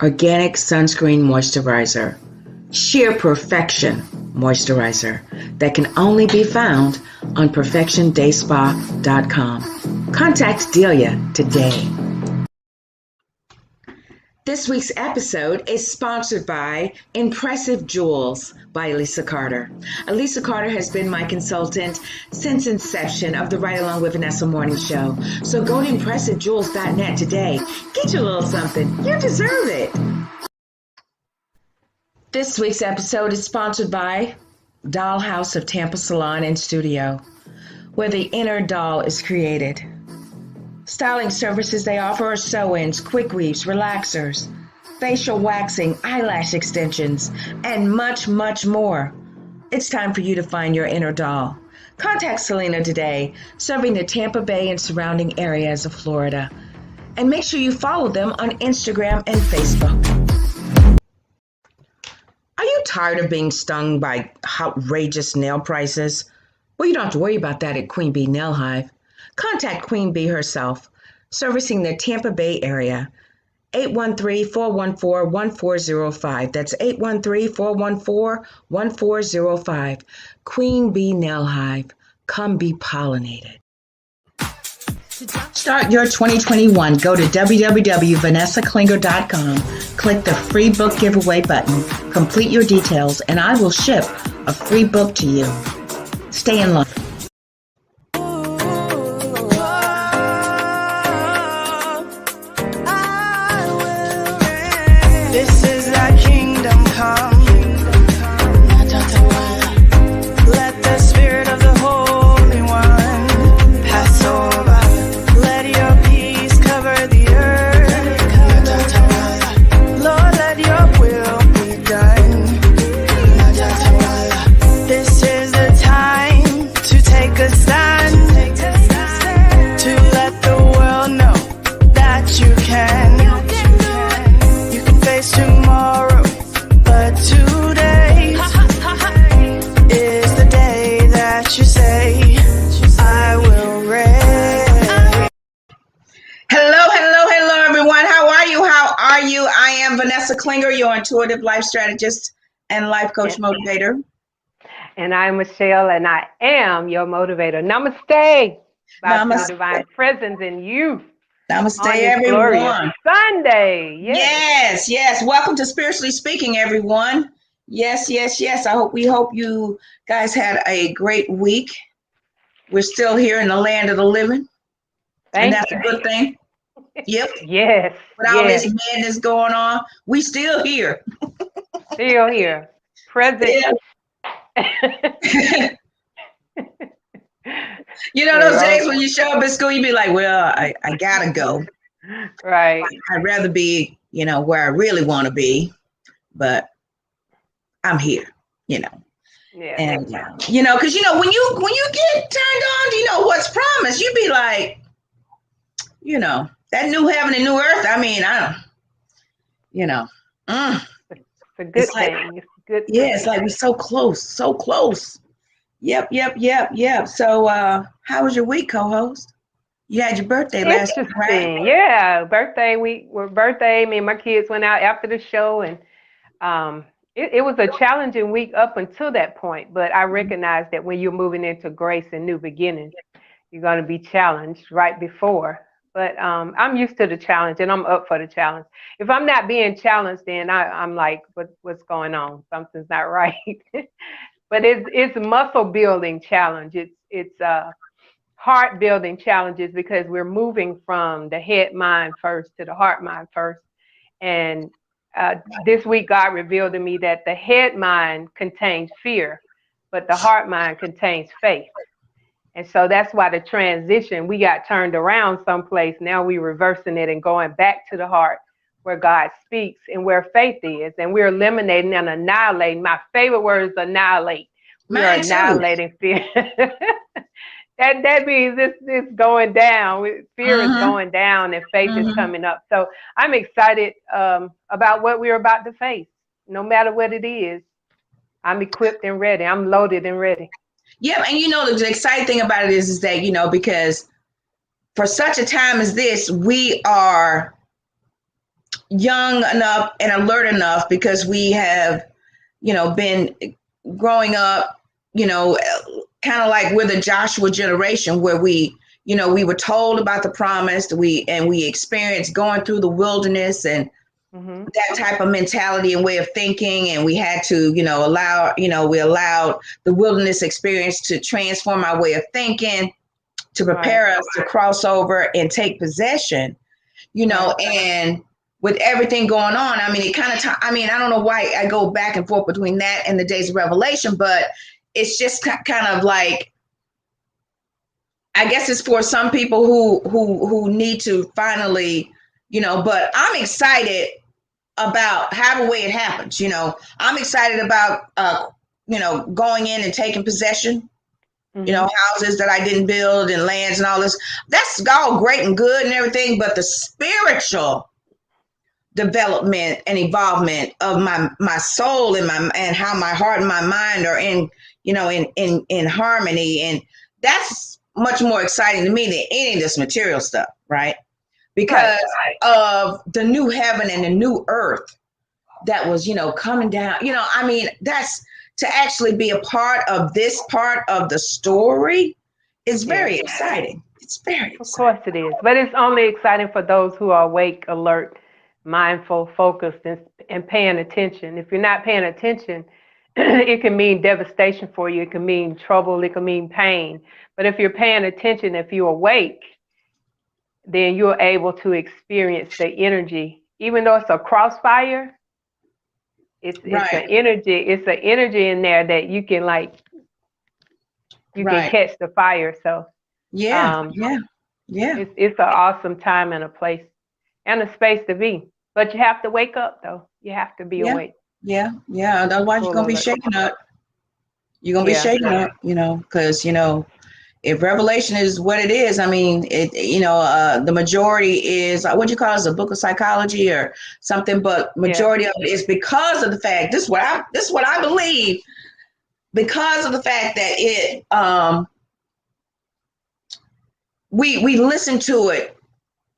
Organic Sunscreen Moisturizer. Sheer Perfection Moisturizer that can only be found on perfectiondayspa.com. Contact Delia today. This week's episode is sponsored by Impressive Jewels by Elisa Carter. Elisa Carter has been my consultant since inception of the Right Along with Vanessa morning show. So go to ImpressiveJewels.net today. Get your little something. You deserve it. This week's episode is sponsored by Dollhouse of Tampa Salon and Studio, where the inner doll is created. Styling services they offer are sew-ins, quick weaves, relaxers, facial waxing, eyelash extensions, and much, much more. It's time for you to find your inner doll. Contact Selena today, serving the Tampa Bay and surrounding areas of Florida. And make sure you follow them on Instagram and Facebook. Are you tired of being stung by outrageous nail prices? Well, you don't have to worry about that at Queen Bee Nail Hive. Contact Queen Bee herself, servicing the Tampa Bay area. 813-414-1405. That's 813-414-1405. Queen Bee Nail Hive. Come be pollinated. Start your 2021. Go to www.vanessaklinger.com. Click the free book giveaway button. Complete your details, and I will ship a free book to you. Stay in love. Your intuitive life strategist and life coach motivator. And I'm Michelle, and I am your motivator. Namaste. Namaste. Divine presence in you. Namaste, everyone. Sunday. Yes. Welcome to Spiritually Speaking, everyone. Yes. We hope you guys had a great week. We're still here in the land of the living. And that's a good thing. Yep. Yes. With all this madness going on, we still here. Still here. Present. Yeah. You know those days when you show up at school, you be like, well, I gotta go. Right. I'd rather be, where I really want to be, but I'm here, Yeah. And, because, when you get turned on, what's promised, you be like, that new heaven and new earth. I mean, It's a good thing. It's a good thing. Yeah, it's like we're so close. Yep. So, how was your week, co-host? You had your birthday last week, right? Yeah, birthday week. Me and my kids went out after the show, and it was a challenging week up until that point. But I recognize that when you're moving into grace and new beginnings, you're going to be challenged right before. But I'm used to the challenge, and I'm up for the challenge. If I'm not being challenged, then I'm like, what's going on? Something's not right. But it's muscle building challenge. It's heart building challenges, because we're moving from the head mind first to the heart mind first. And this week, God revealed to me that the head mind contains fear, but the heart mind contains faith. And so that's why the transition, we got turned around someplace. Now we're reversing it and going back to the heart where God speaks and where faith is. And we're eliminating and annihilating. My favorite word is annihilate. We are annihilating fear. That means it's going down. Fear is going down and faith is coming up. So I'm excited about what we're about to face. No matter what it is, I'm equipped and ready. I'm loaded and ready. Yeah, and the exciting thing about it is that, because for such a time as this, we are young enough and alert enough because we have, been growing up, kind of like we're the Joshua generation where we were told about the promise, we experienced going through the wilderness and Mm-hmm. that type of mentality and way of thinking, and we had to, we allowed the wilderness experience to transform our way of thinking, to Right. prepare us to cross over and take possession, Right. and with everything going on, I mean, it kind of, I don't know why I go back and forth between that and the days of Revelation, but it's just kind of like, I guess it's for some people who need to finally, but I'm excited about however way it happens. I'm excited about, going in and taking possession, Mm-hmm. houses that I didn't build and lands and all this. That's all great and good and everything, but the spiritual development and evolvement of my soul and how my heart and my mind are in harmony, and that's much more exciting to me than any of this material stuff, right? Right. Because of the new heaven and the new earth that was coming down. I mean, that's to actually be a part of this part of the story is Yeah. very exciting. It's very Of exciting. course it is. But it's only exciting for those who are awake, alert, mindful, focused, and paying attention. If you're not paying attention, it can mean devastation for you. It can mean trouble. It can mean pain. But if you're paying attention, if you're awake, then you're able to experience the energy. Even though it's a crossfire, it's an Right, energy. It's an energy in there that you can right. catch the fire. So Yeah, um, yeah, yeah, it's an awesome time and a place and a space to be. But you have to wake up though. You have to be yeah, awake, yeah. Otherwise, you're full gonna be alert. shaken up. You're gonna be Yeah. shaken up, because if Revelation is what it is, I mean, the majority is what you call it, a book of psychology or something, but Yeah. majority of it is because of the fact. This is what I believe, because of the fact that we listened to it,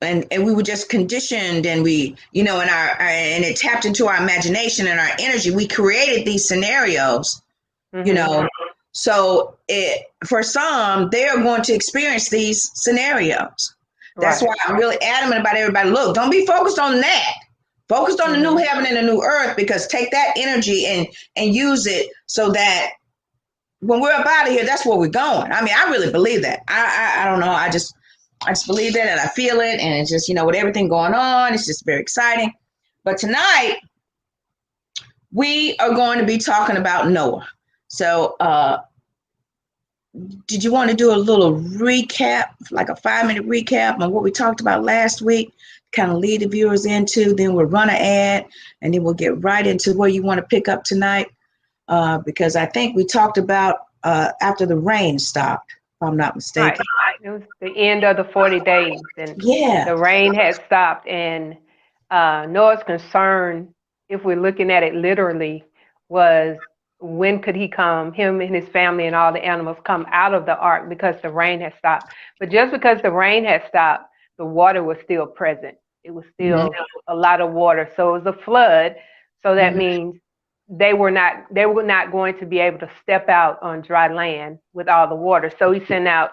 and we were just conditioned, and we and it tapped into our imagination and our energy. We created these scenarios, you Mhm. know so for some, they are going to experience these scenarios. That's Right. why I'm really adamant about everybody, look, don't be focused on that, focused on the new Mhm. heaven and the new earth, because take that energy and use it so that when we're up out of here, that's where we're going. I mean, I really believe that. I don't know, I just believe that, and I feel it, and it's just, with everything going on, it's just very exciting. But tonight we are going to be talking about Noah. So did you want to do a little recap, like a 5-minute recap on what we talked about last week, kind of lead the viewers into, then we'll run an ad, and then we'll get right into where you want to pick up tonight, because I think we talked about after the rain stopped, if I'm not Right. mistaken. It was the end of the 40 days, and Yeah. the rain had stopped. And Noah's concern, if we're looking at it literally, was when could he come, him and his family and all the animals come out of the ark because the rain had stopped. But just because the rain had stopped, the water was still present. It was Mm-hmm. still a lot of water. So it was a flood. So that Mm-hmm. means they were not going to be able to step out on dry land with all the water. So he sent out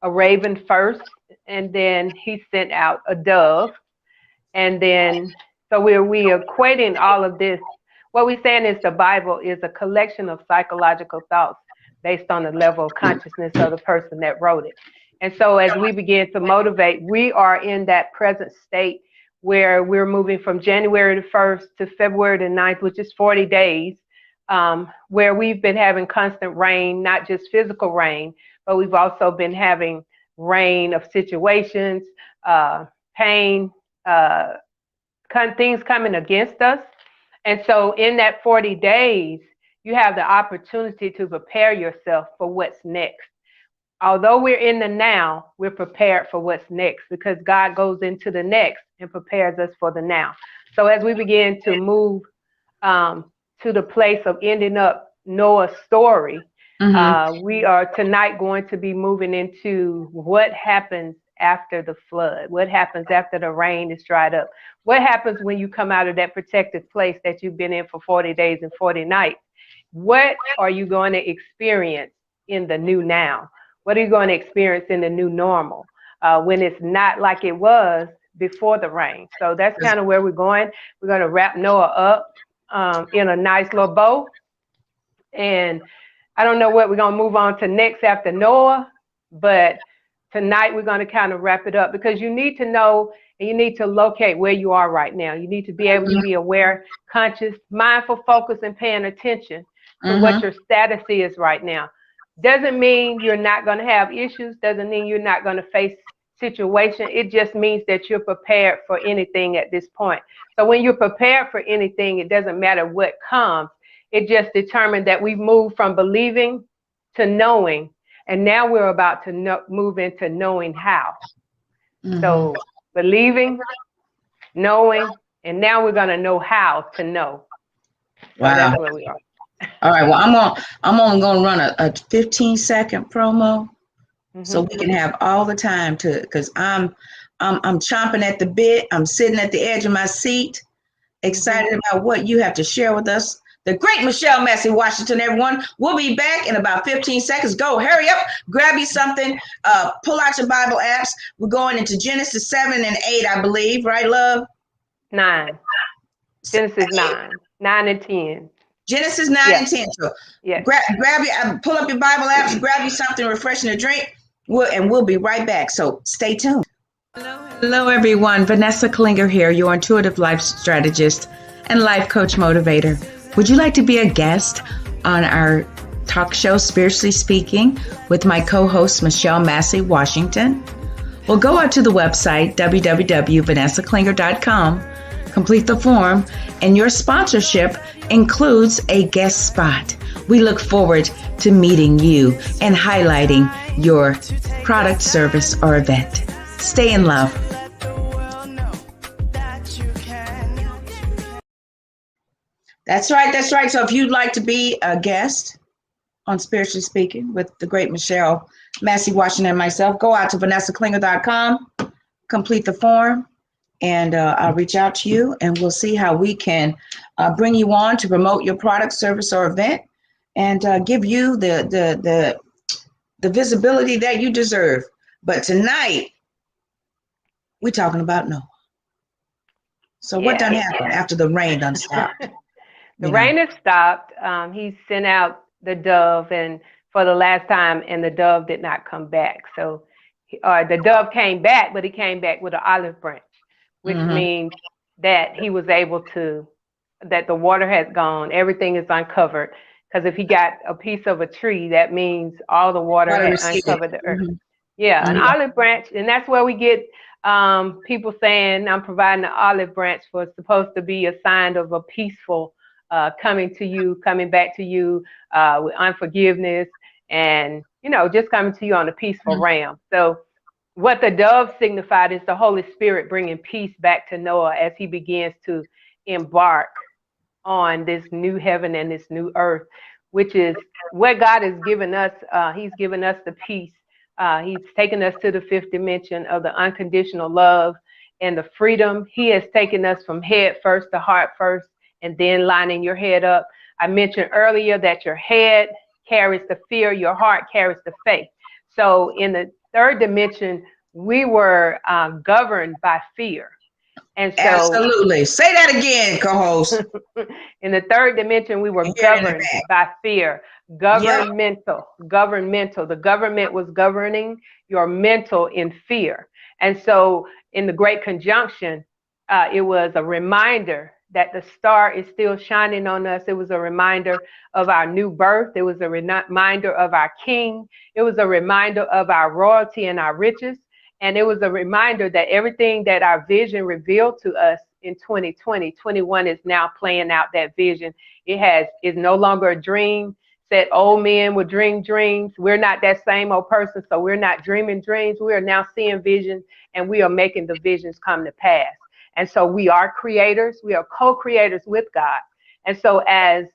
a raven first, and then he sent out a dove, and then so we equating all of this. What we're saying is the Bible is a collection of psychological thoughts based on the level of consciousness of the person that wrote it. And so as we begin to motivate, we are in that present state where we're moving from January the 1st to February the 9th, which is 40 days, where we've been having constant rain, not just physical rain, but we've also been having rain of situations, pain, uh, things coming against us. And so in that 40 days, you have the opportunity to prepare yourself for what's next. Although we're in the now, we're prepared for what's next because God goes into the next and prepares us for the now. So as we begin to move to the place of ending up Noah's story, Mm-hmm. we are tonight going to be moving into what happens after the flood? What happens after the rain is dried up? What happens when you come out of that protected place that you've been in for 40 days and 40 nights? What are you going to experience in the new now? What are you going to experience in the new normal when it's not like it was before the rain? So that's kind of where we're going. We're going to wrap Noah up in a nice little bow. And I don't know what we're going to move on to next after Noah, but tonight we're going to kind of wrap it up, because you need to know and you need to locate where you are right now. You need to be able to be aware, conscious, mindful, focus, and paying attention to what your status is right now. Doesn't mean you're not going to have issues. Doesn't mean you're not going to face situation. It just means that you're prepared for anything at this point. So when you're prepared for anything, it doesn't matter what comes. It just determined that we've moved from believing to knowing, and now we're about to move into knowing how. So believing, knowing, and now we're going to know how to know. So that's where we are. All right. Well, I'm only going to run a 15-second promo, so we can have all the time to, because I'm chomping at the bit. I'm sitting at the edge of my seat, excited about what you have to share with us. The great Michelle Massey Washington, everyone. We'll be back in about 15 seconds. Go, hurry up, grab you something, pull out your Bible apps. We're going into Genesis 7 and 8, I believe, right, love? 9. Genesis 9. 9 and 10. Genesis 9 and 10. So grab your, pull up your Bible apps, grab you something refreshing to drink, and we'll be right back. So stay tuned. Hello, everyone. Vanessa Klinger here, your intuitive life strategist and life coach motivator. Would you like to be a guest on our talk show, Spiritually Speaking, with my co-host, Michelle Massey Washington? Well, go out to the website, www.vanessaklinger.com, complete the form, and your sponsorship includes a guest spot. We look forward to meeting you and highlighting your product, service, or event. Stay in love. That's right. That's right. So if you'd like to be a guest on Spiritually Speaking with the great Michelle Massey Washington and myself, go out to vanessaklinger.com, complete the form, and I'll reach out to you, and we'll see how we can bring you on to promote your product, service, or event, and give you the visibility that you deserve. But tonight, we're talking about Noah. So what done happened after the rain done stopped? The rain has stopped. He sent out the dove, and for the last time, and the dove did not come back. So the dove came back, but he came back with an olive branch, which means that he was able to, that the water has gone, everything is uncovered. Because if he got a piece of a tree, that means all the water has uncovered the earth. An olive branch, and that's where we get people saying, I'm providing an olive branch for, it's supposed to be a sign of a peaceful coming to you, coming back to you with unforgiveness, and just coming to you on a peaceful realm. So what the dove signified is the Holy Spirit bringing peace back to Noah as he begins to embark on this new heaven and this new earth, which is what God has given us. He's given us the peace. He's taken us to the fifth dimension of the unconditional love and the freedom. He has taken us from head first to heart first, and then lining your head up. I mentioned earlier that your head carries the fear, your heart carries the faith. So in the third dimension, we were governed by fear. And so, absolutely. Say that again, co-host. In the third dimension, we were governed by fear. Governmental. The government was governing your mental in fear. And so in the Great Conjunction, it was a reminder that the star is still shining on us. It was a reminder of our new birth. It was a reminder of our King. It was a reminder of our royalty and our riches. And it was a reminder that everything that our vision revealed to us in 2020, 21 is now playing out that vision. It is no longer a dream. Said old men would dream dreams. We're not that same old person, so we're not dreaming dreams. We are now seeing visions, and we are making the visions come to pass. And so we are creators. We are co-creators with God. And so as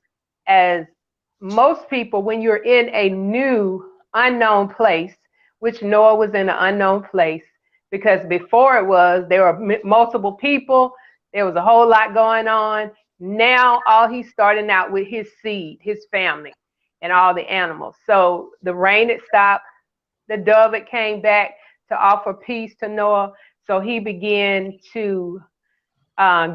most people, when you're in a new unknown place, which Noah was in an unknown place, because before there were multiple people, there was a whole lot going on. Now all he's starting out with his seed, his family, and all the animals. So the rain had stopped, the dove had came back to offer peace to Noah. So he began to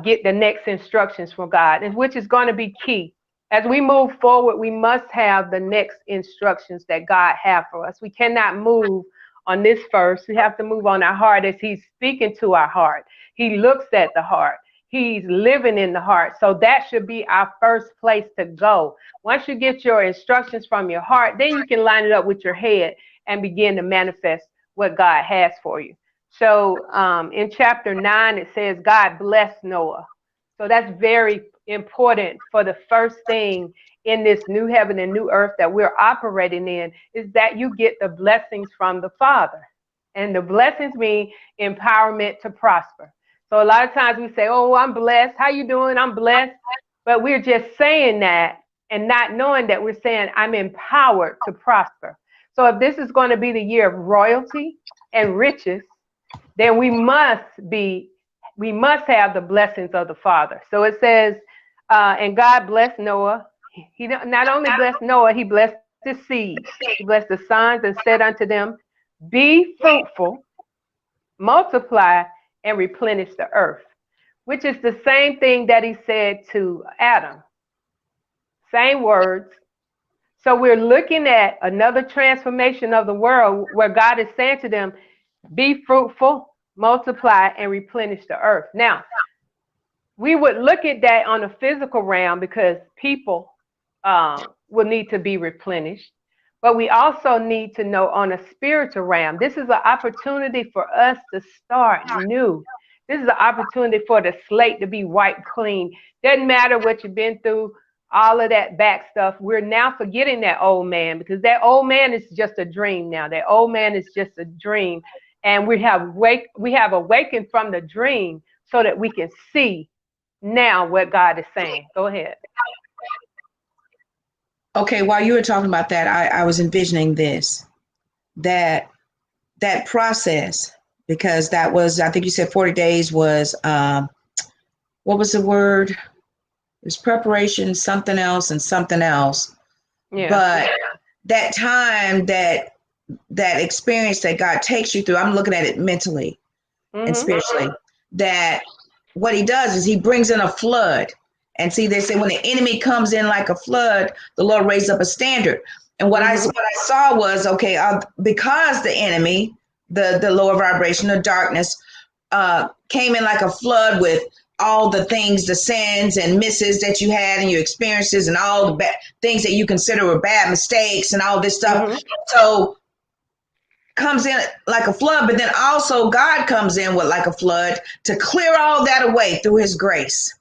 get the next instructions from God, and which is going to be key. As we move forward, we must have the next instructions that God has for us. We cannot move on this first. We have to move on our heart as he's speaking to our heart. He looks at the heart. He's living in the heart. So that should be our first place to go. Once you get your instructions from your heart, then you can line it up with your head and begin to manifest what God has for you. So in chapter 9, it says God blessed Noah. So that's very important. For the first thing in this new heaven and new earth that we're operating in is that you get the blessings from the Father. And the blessings mean empowerment to prosper. So a lot of times we say, oh, I'm blessed. How you doing? I'm blessed. But we're just saying that and not knowing that we're saying I'm empowered to prosper. So if this is going to be the year of royalty and riches, then we must have the blessings of the Father. So it says, and God blessed Noah. He not only blessed Noah, he blessed his seed. He blessed the sons and said unto them, be fruitful, multiply, and replenish the earth, which is the same thing that he said to Adam. Same words. So we're looking at another transformation of the world where God is saying to them, be fruitful, multiply, and replenish the earth. Now, we would look at that on a physical realm because people will need to be replenished. But we also need to know on a spiritual realm, this is an opportunity for us to start new. This is an opportunity for the slate to be wiped clean. Doesn't matter what you've been through, all of that back stuff. We're now forgetting that old man because that old man is just a dream now. That old man is just a dream. And we have awakened from the dream so that we can see now what God is saying. Go ahead. Okay, while you were talking about that, I was envisioning that process, because that was, I think you said 40 days was, what was the word? It was preparation, something else, and something else. Yeah. But that time, that experience that God takes you through, I'm looking at it mentally and spiritually, that what he does is he brings in a flood. And see, they say when the enemy comes in like a flood, the Lord raised up a standard. And what I saw was, okay, because the enemy, the lower vibration, the darkness, came in like a flood with all the things, the sins and misses that you had and your experiences and all the bad things that you consider were bad mistakes and all this stuff. So comes in like a flood, but then also God comes in with like a flood to clear all that away through his grace.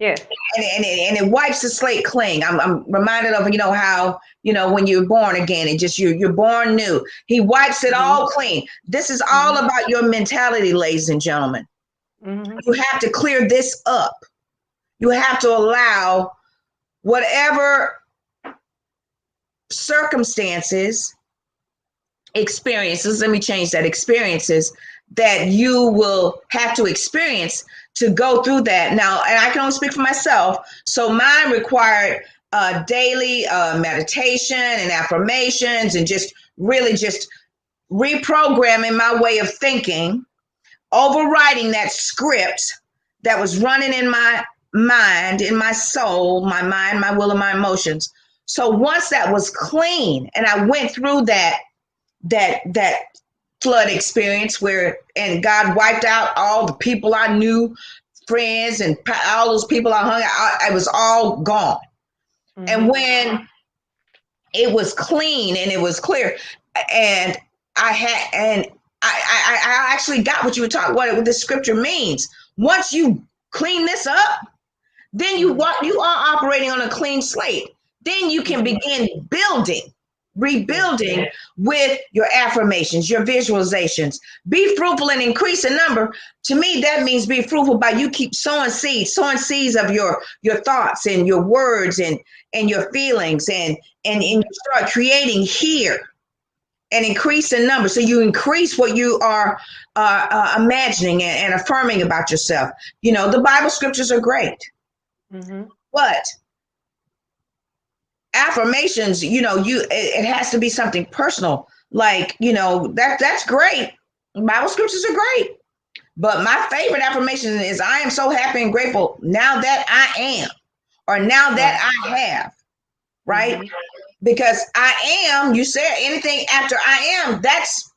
Yeah. And it wipes the slate clean. I'm reminded of, how, when you're born again, and just you're born new. He wipes it all clean. This is all about your mentality, ladies and gentlemen. You have to clear this up. You have to allow whatever circumstances, experiences, let me change that, experiences that you will have to experience to go through that. Now, and I can only speak for myself, so mine required daily meditation and affirmations and just really just reprogramming my way of thinking, overriding that script that was running in my mind, in my soul, my mind, my will, and my emotions. So once that was clean and I went through that flood experience and God wiped out all the people I knew, friends, and all those people I hung out, I was all gone. And when it was clean and it was clear, and I actually got what you were talking, what the scripture means. Once you clean this up, then you are operating on a clean slate. Then you can begin rebuilding with your affirmations, your visualizations. Be fruitful and increase in number. To me, that means be fruitful by you keep sowing seeds of your thoughts and your words and your feelings, and you start creating here. and increase in number. So you increase what you are imagining and affirming about yourself. You know, the Bible scriptures are great, but affirmations, you know, it has to be something personal. Like, you know, that's great. Bible scriptures are great. But my favorite affirmation is I am so happy and grateful now that I am, or now that I have, right? Because I am, you said anything after I am, that's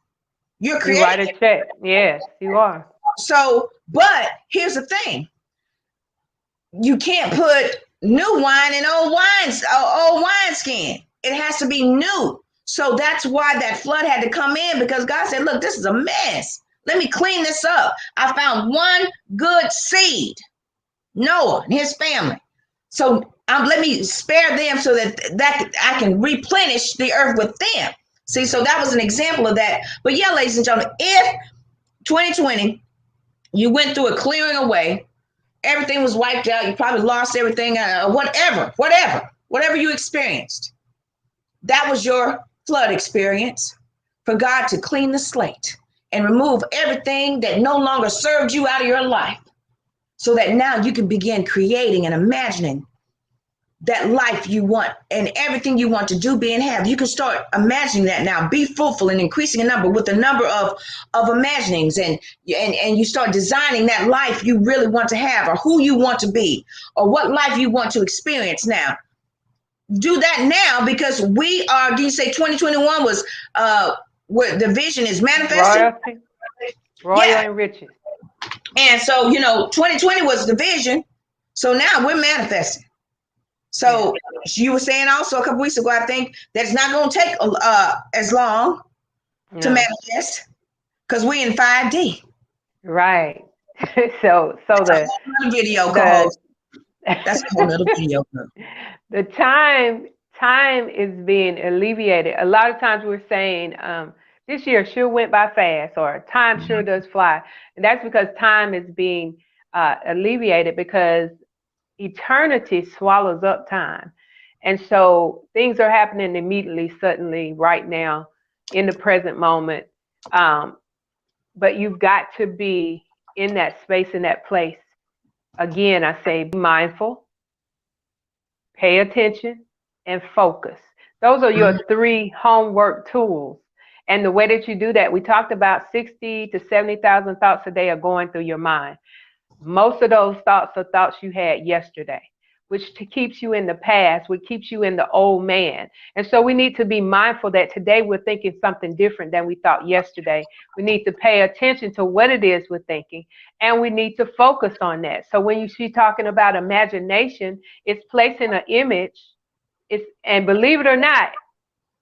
you're creating. You write a check. Yes, you are. So, but here's the thing. You can't put new wine in old wineskin. It has to be new. So that's why that flood had to come in, because God said, look, this is a mess. Let me clean this up. I found one good seed, Noah and his family. So let me spare them so that I can replenish the earth with them. See, so that was an example of that. But yeah, ladies and gentlemen, if 2020, you went through a clearing away, everything was wiped out, you probably lost everything, whatever you experienced, that was your flood experience for God to clean the slate and remove everything that no longer served you out of your life, so that now you can begin creating and imagining that life you want and everything you want to do, be, and have. You can start imagining that now. Be fruitful and increasing in number with the number of imaginings, and you start designing that life you really want to have, or who you want to be, or what life you want to experience now. Do that now, because we are, do you say 2021 was where the vision is manifesting? Royal and riches. And so, you know, 2020 was the vision. So now we're manifesting. So you were saying also a couple weeks ago, I think, that's not going to take as long to manifest, because we're in 5D. Right. so the video co-host. That's a whole other video. The time is being alleviated. A lot of times we're saying, this year sure went by fast, or time sure does fly. And that's because time is being alleviated, because eternity swallows up time. And so things are happening immediately, suddenly, right now, in the present moment. But you've got to be in that space, in that place. Again, I say be mindful, pay attention, and focus. Those are your 3 homework tools. And the way that you do that, we talked about 60 to 70,000 thoughts a day are going through your mind. Most of those thoughts are thoughts you had yesterday, which keeps you in the past, which keeps you in the old man. And so we need to be mindful that today we're thinking something different than we thought yesterday. We need to pay attention to what it is we're thinking, and we need to focus on that. So when you see talking about imagination, it's placing an image, and believe it or not,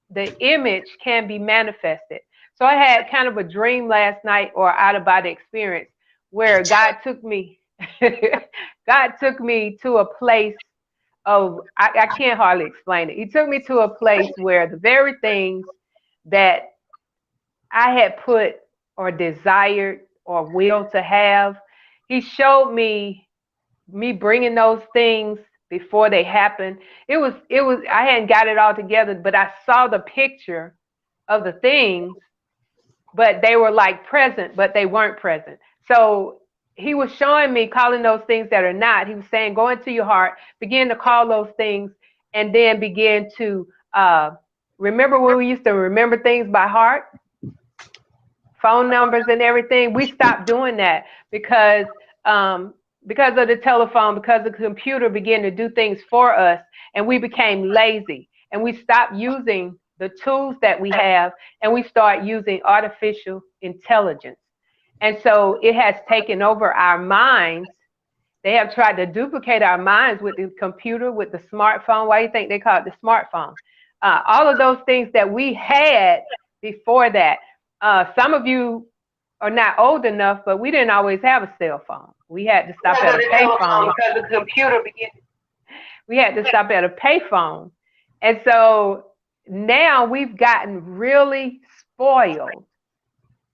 the image can be manifested. So I had kind of a dream last night, or out of body experience, where God took me to a place of, I can't hardly explain it. He took me to a place where the very things that I had put or desired or will to have, he showed me bringing those things before they happened. It was, I hadn't got it all together, but I saw the picture of the things, but they were like present, but they weren't present. So he was showing me, calling those things that are not. He was saying, go into your heart, begin to call those things, and then begin to remember when we used to remember things by heart, phone numbers and everything. We stopped doing that because of the telephone, because the computer began to do things for us, and we became lazy, and we stopped using the tools that we have, and we start using artificial intelligence. And so it has taken over our minds. They have tried to duplicate our minds with the computer, with the smartphone. Why do you think they call it the smartphone? All of those things that we had before that. Some of you are not old enough, but we didn't always have a cell phone. We had to stop at a payphone because the computer began. We had to stop at a payphone. And so now we've gotten really spoiled.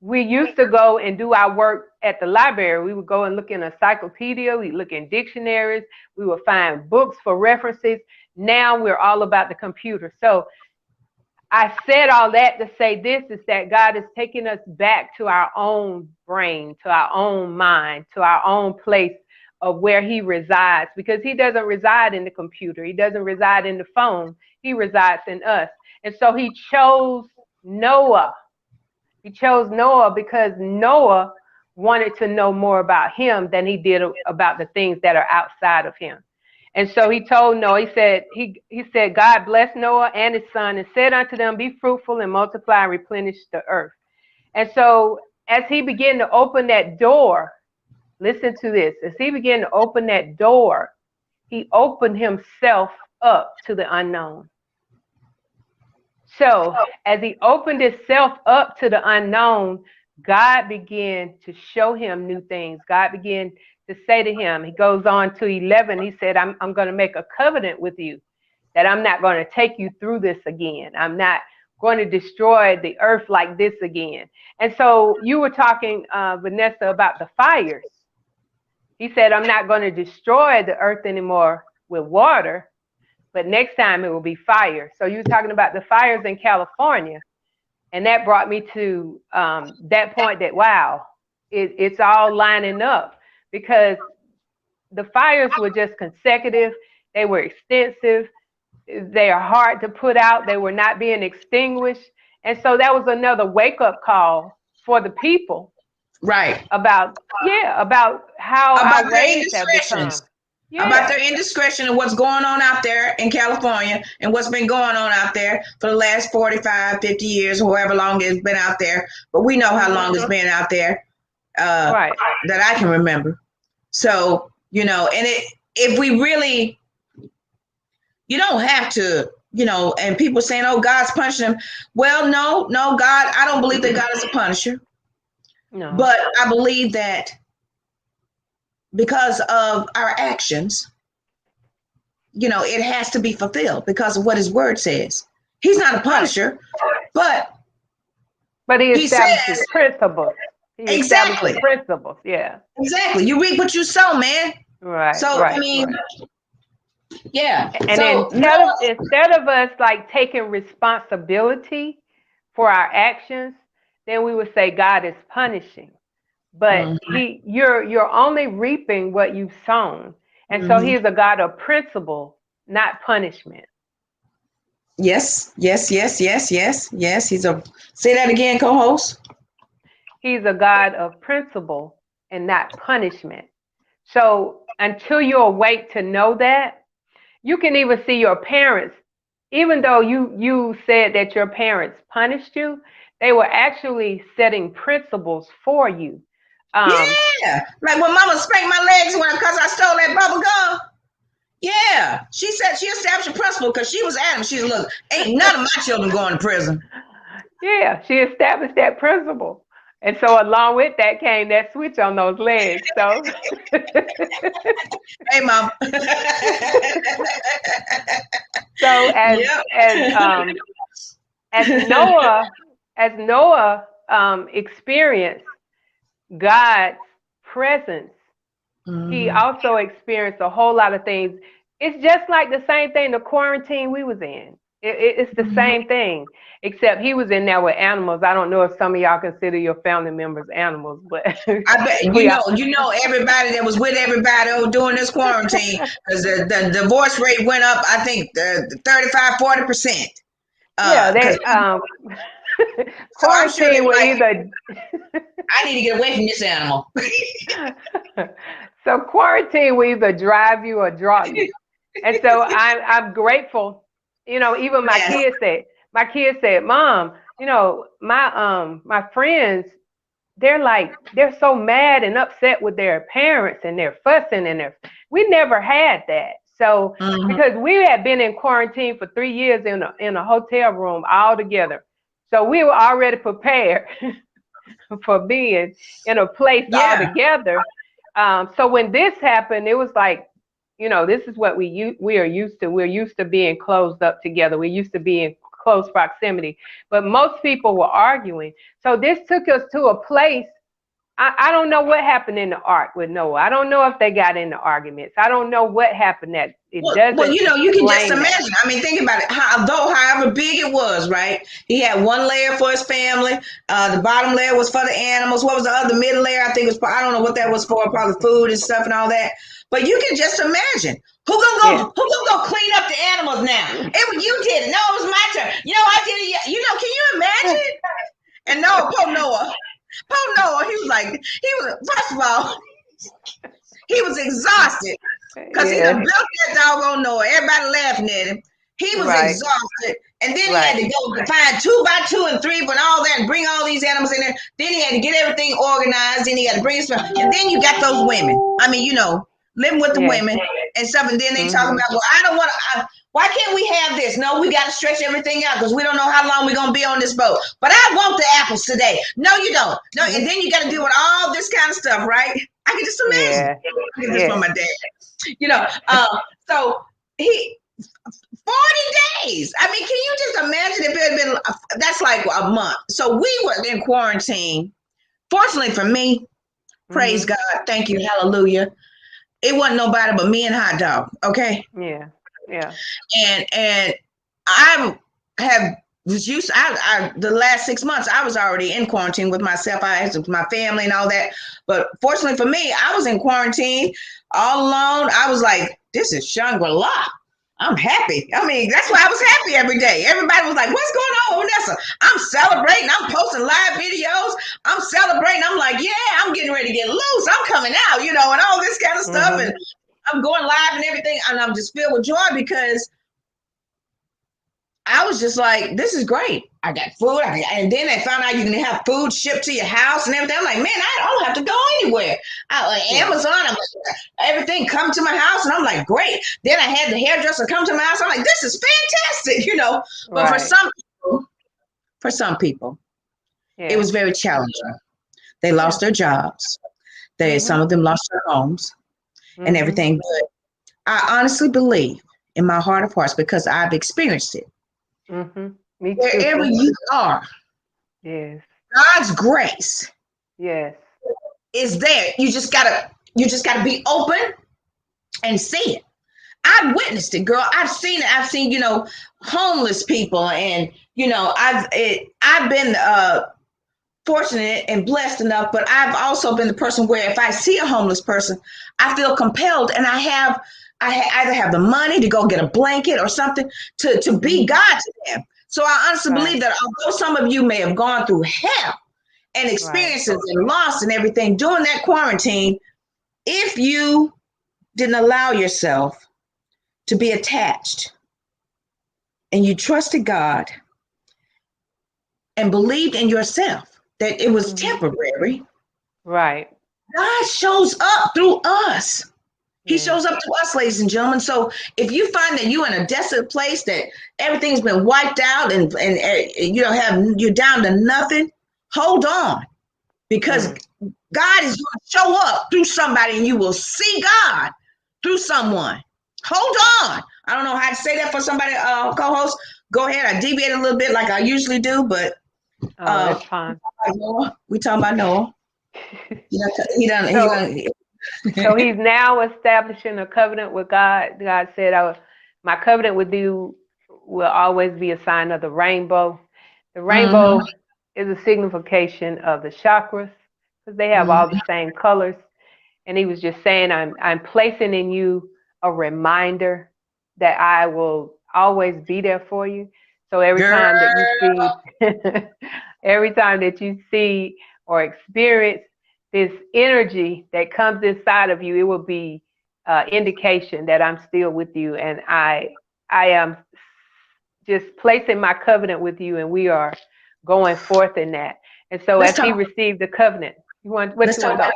We used to go and do our work at the library. We would go and look in an encyclopedia. We'd look in dictionaries. We would find books for references. Now we're all about the computer. So I said all that to say this is that God is taking us back to our own brain, to our own mind, to our own place of where he resides, because he doesn't reside in the computer. He doesn't reside in the phone. He resides in us. And so he chose Noah. He chose Noah because Noah wanted to know more about him than he did about the things that are outside of him. And so he told Noah, he said, God blessed Noah and his son and said unto them, be fruitful and multiply and replenish the earth. And so as he began to open that door, listen to this, as he began to open that door, he opened himself up to the unknown. So as he opened himself up to the unknown, God began to show him new things. God began to say to him, he goes on to 11, he said, I'm going to make a covenant with you that I'm not going to take you through this again. I'm not going to destroy the earth like this again. And so you were talking, Vanessa, about the fires. He said, I'm not going to destroy the earth anymore with water, but next time it will be fire. So you were talking about the fires in California. And that brought me to that point that, wow, it's all lining up, because the fires were just consecutive. They were extensive. They are hard to put out. They were not being extinguished. And so that was another wake-up call for the people. Right. About how our ways have become. Yeah. About their indiscretion and what's going on out there in California and what's been going on out there for the last 45, 50 years, however long it's been out there. But we know how long it's been out there that I can remember. So, you know, and if we really, you don't have to, you know, and people saying, oh, God's punishing them. Well, no, God, I don't believe that God is a punisher. No. But I believe that because of our actions, you know, it has to be fulfilled because of what his word says. He's not a punisher, but he establishes principles. Exactly. Principles, yeah. Exactly. You reap what you sow, man. Right. So, I mean, yeah. And so, instead of us like taking responsibility for our actions, then we would say God is punishing. But you're only reaping what you've sown. And so he is a God of principle, not punishment. Yes. He's say that again, co-host. He's a God of principle and not punishment. So until you awake to know that, you can even see your parents, even though you said that your parents punished you, they were actually setting principles for you. Yeah, like when Mama spanked my legs because I stole that bubble gum. Yeah, she said she established a principle because she was adamant. She said, look, ain't none of my children going to prison. Yeah, she established that principle. And so along with that came that switch on those legs. So hey, Mom. So as Noah experienced God's presence, he also experienced a whole lot of things. It's just like the same thing, the quarantine we was in. It's the same thing, except he was in there with animals. I don't know if some of y'all consider your family members animals, but I bet you know everybody that was with everybody during this quarantine, because the divorce rate went up, I think 35-40%. Yeah, quarantine will either I need to get away from this animal. So quarantine will either drive you or draw you. And so I'm grateful. You know, even my kids said, Mom, you know, my friends, they're so mad and upset with their parents and they're fussing we never had that. So because we had been in quarantine for 3 years in a hotel room all together. So we were already prepared for being in a place all together. So when this happened, it was like, you know, this is what we are used to. We're used to being closed up together. We're used to being close proximity. But most people were arguing. So this took us to a place I don't know what happened in the ark with Noah. I don't know if they got into arguments. I don't know what happened. That it Well, doesn't you can just explain that. imagine. I mean, think about it. However big it was, right? He had one layer for his family. The bottom layer was for the animals. What was the other middle layer? I think it was. I don't know what that was for. Probably food and stuff and all that. But you can just imagine Yeah. who gonna go clean up the animals now? You did it. No, it was my turn. I did it. Can you imagine? And no, poor Noah. First of all, he was exhausted. Because he done Yes. built that doggone Noah. Everybody laughing at him. He was Right. exhausted. And then he Right. had to go find 2 by 2 and 3, but all that, and bring all these animals in there. Then he had to get everything organized. Then he had to bring his, and then you got those women. I mean, living with the Yes. women and stuff. And then they talk Mm-hmm. about, well, I don't want to. Why can't we have this? No, we got to stretch everything out because we don't know how long we're going to be on this boat. But I want the apples today. No, you don't. No, and then you got to deal with all this kind of stuff, right? I can just imagine. Yeah. I get this from my dad. So he 40 days. I mean, can you just imagine if it had been, that's like a month. So we were in quarantine. Fortunately for me, praise God, thank you, hallelujah. It wasn't nobody but me and Hot Dog, okay? Yeah. Yeah. And I have was used. The last 6 months I was already in quarantine with myself. I had my family and all that. But fortunately for me, I was in quarantine all alone. I was like, this is Shangri-La. I'm happy. I mean, that's why I was happy every day. Everybody was like, what's going on, Vanessa? I'm celebrating. I'm posting live videos. I'm celebrating. I'm like, yeah, I'm getting ready to get loose. I'm coming out, and all this kind of stuff. And I'm going live and everything. And I'm just filled with joy because I was just like, this is great. I got food. And then they found out you can have food shipped to your house and everything. I'm like, man, I don't have to go anywhere. Amazon, everything come to my house. And I'm like, great. Then I had the hairdresser come to my house. I'm like, this is fantastic, But Right. for some people, Yeah. it was very challenging. They lost their jobs. Some of them lost their homes and everything. But I honestly believe in my heart of hearts, because I've experienced it. Me too. Wherever you are, yes, God's grace yes, is there. You just gotta be open and see it. I've witnessed it, girl. I've seen it. I've seen, homeless people, and I've been fortunate and blessed enough, but I've also been the person where if I see a homeless person, I feel compelled, and I either have the money to go get a blanket or something to be God to them. So I honestly believe that although some of you may have gone through hell and experiences and loss and everything during that quarantine, if you didn't allow yourself to be attached and you trusted God and believed in yourself that it was temporary, right. God shows up through us. He shows up to us, ladies and gentlemen. So if you find that you're in a desolate place, that everything's been wiped out and you're down to nothing, hold on, because God is going to show up through somebody, and you will see God through someone. Hold on. I don't know how to say that for somebody, co-host. Go ahead. I deviate a little bit like I usually do, but that's fine. We talking about Noah. So he's now establishing a covenant with God. God said, my covenant with you will always be a sign of the rainbow. The rainbow is a signification of the chakras, because they have all the same colors. And he was just saying, I'm placing in you a reminder that I will always be there for you. So every time that you see or experience this energy that comes inside of you, it will be indication that I'm still with you, and I am just placing my covenant with you, and we are going forth in that. And so as he received the covenant, let's talk about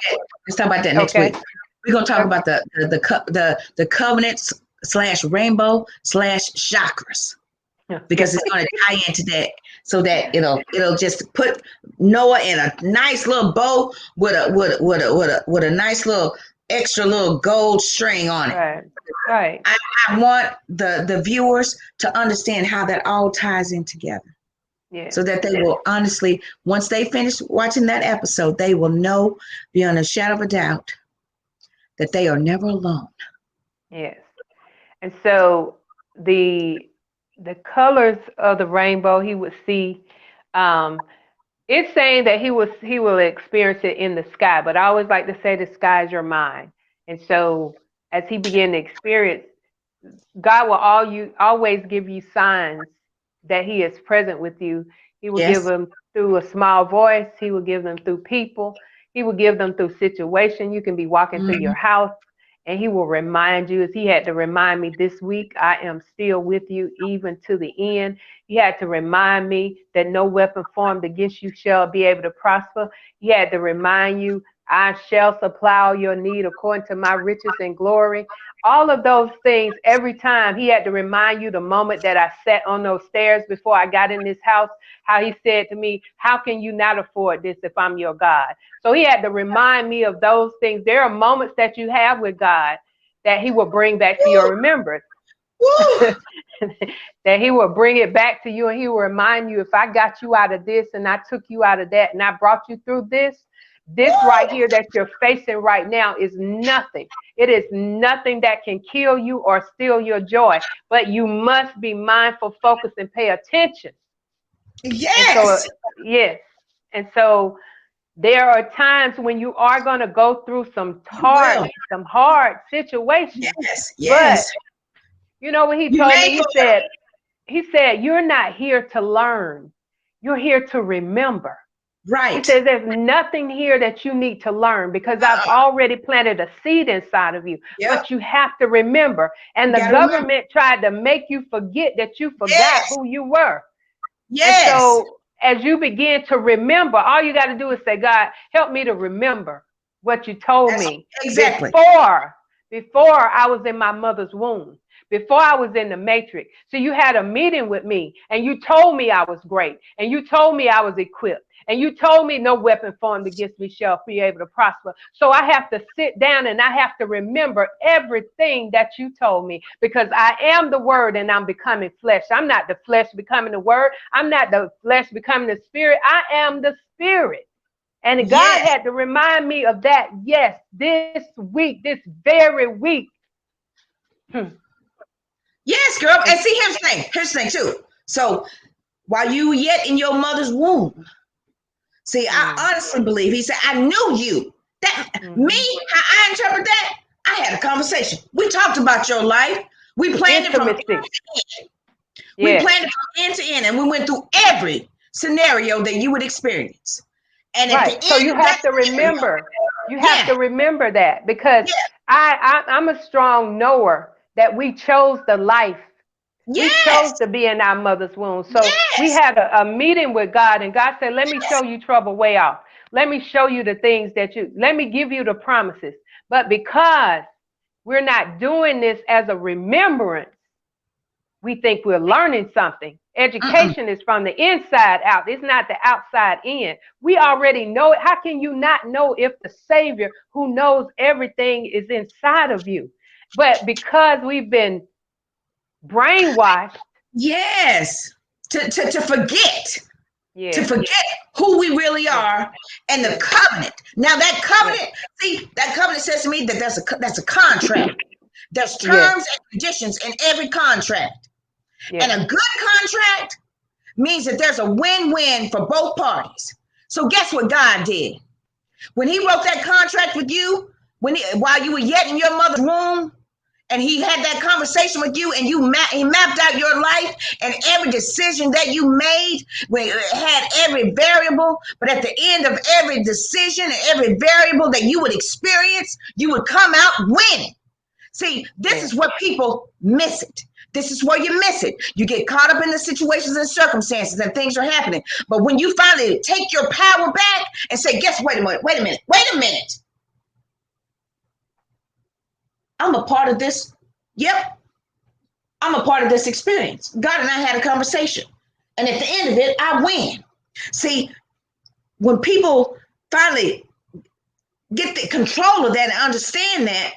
that next week. We're gonna talk about the covenants / rainbow / chakras, because it's going to tie into that, so that it'll just put Noah in a nice little bow with a nice little extra little gold string on it. Right. I want the viewers to understand how that all ties in together. Yeah. so that they will honestly, once they finish watching that episode, they will know beyond a shadow of a doubt that they are never alone. Yes. And so the the colors of the rainbow he would see, um, it's saying that he will experience it in the sky, but I always like to say the sky is your mind. And so as he began to experience, God will always give you signs that He is present with you. He will give Yes. them through a small voice. He will give them through people. He will give them through situation. You can be walking through Mm-hmm. your house, and He will remind you, as He had to remind me this week, I am still with you even to the end. He had to remind me that no weapon formed against you shall be able to prosper. He had to remind you, I shall supply all your need according to my riches and glory. All of those things, every time he had to remind you the moment that I sat on those stairs before I got in this house, how he said to me, how can you not afford this if I'm your God? So he had to remind me of those things. There are moments that you have with God that he will bring back to your Woo! remembrance. Woo! That he will bring it back to you, and he will remind you, if I got you out of this and I took you out of that and I brought you through this right Woo! here that you're facing right now is nothing. It is nothing that can kill you or steal your joy, but you must be mindful, focus, and pay attention. And so, Yes. yes. And so there are times when you are going to go through You will. some hard situations. Yes. But Yes. you know what he You told me? made it. He said, you're not here to learn. You're here to remember. He Right. says, there's nothing here that you need to learn because I've Uh-uh. already planted a seed inside of you. Yep. But you have to remember. And You the gotta remember. government tried to make you forget that you forgot Yes. who you were. And Yes. so as you begin to remember, all you got to do is say, God, help me to remember what you told That's me exactly. before I was in my mother's womb, before I was in the matrix. So you had a meeting with me and you told me I was great and you told me I was equipped. And you told me no weapon formed against me shall be able to prosper. So I have to sit down and I have to remember everything that you told me because I am the word and I'm becoming flesh. I'm not the flesh becoming the word. I'm not the flesh becoming the spirit. I am the spirit. And God Yes. had to remind me of that. Yes, this week, this very week. Hmm. Yes, girl. And, And see, here's the thing. Here's the thing too. So while you were yet in your mother's womb, see, I mm, honestly believe he said, I knew you. That me, mhm. how I interpret that, I had a conversation. We talked about your life. We planned it from end Intimacy. to end. We Yes. planned it from end to end, and we went through every scenario that you would experience. And at the Right. So you end of that have to scenario, remember. You have yeah, to remember that because yeah, I'm a strong knower that we chose the life. We yes, chose to be in our mother's womb. So we yes, had a meeting with God, and God said, let me show yes, you trouble way off. Let me show you the things let me give you the promises. But because we're not doing this as a remembrance, we think we're learning something. mm-mm, Education is from the inside out. It's not the outside in. We already know it. How can you not know if the Savior who knows everything is inside of you? But because we've been brainwashed, yes. To forget. To yes, forget who we really yes, are and the yes, covenant. Now that yes, covenant, see, that covenant says to me that that's a contract. There's yes, terms and conditions in every contract. And yes, a good contract means that there's a win-win for both parties. So guess what God did? When he wrote that contract with you, while you were yet in your mother's womb, and he had that conversation with you and he mapped out your life and every decision that you made, when it had every variable, but at the end of every decision and every variable that you would experience, you would come out winning. See, this yes, is where people miss it. This is where you miss it. You get caught up in the situations and circumstances and things are happening. But when you finally take your power back and say, wait a minute. I'm a part of this. Yep, I'm a part of this experience. God and I had a conversation. And at the end of it, I win. See, when people finally get the control of that and understand that,